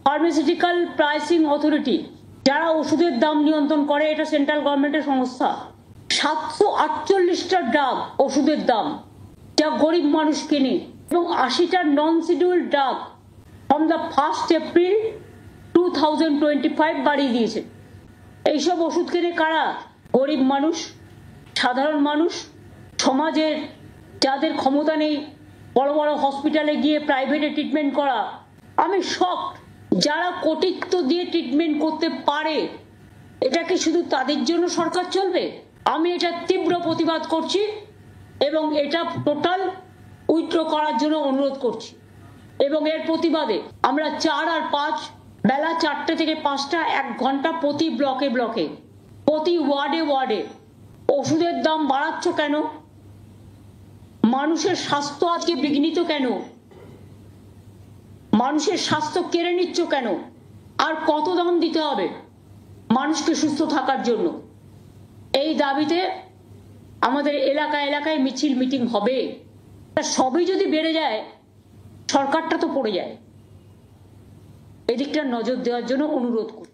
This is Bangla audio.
ফার্মাসিউটিক্যাল প্রাইসিং অথরিটি যারা ওষুধের দাম নিয়ন্ত্রণ করে, এটা সেন্ট্রাল গভর্নমেন্টের সংস্থা। 748টা ড্রাগ ওষুধের দাম যা গরিব মানুষ কেনে, এবং 80টা non scheduled drug from the 1 April 2025 বাড়িয়ে দিয়েছে। এইসব ওষুধ কেনে কারা? গরিব মানুষ, সাধারণ মানুষ, সমাজের যাদের ক্ষমতা নেই বড় বড় হসপিটালে গিয়ে প্রাইভেটে ট্রিটমেন্ট করা। আমি শকড, যারা কোটিত্ব দিয়ে ট্রিটমেন্ট করতে পারে, এটা কি শুধু তাদের জন্য সরকার চলবে? আমি এটা তীব্র প্রতিবাদ করছি এবং এটা টোটাল উইথড্র করার জন্য অনুরোধ করছি। এবং এর প্রতিবাদে আমরা 4 আর 5 বেলা 4টে থেকে 5টা 1 ঘন্টা প্রতি ব্লকে ব্লকে, প্রতি ওয়ার্ডে ওয়ার্ডে ওষুধের দাম বাড়াচ্ছ কেন? মানুষের স্বাস্থ্য আজকে বিঘ্নিত কেন? মানুষের স্বাস্থ্য কেড়ে নিচ্ছ কেন? আর কত দাম দিতে হবে মানুষকে সুস্থ থাকার জন্য? এই দাবিতে আমাদের এলাকায় এলাকায় মিছিল মিটিং হবে। সবই যদি বেড়ে যায়, সরকারটা তো পড়ে যায়। এদিকটা নজর দেওয়ার জন্য অনুরোধ করছি।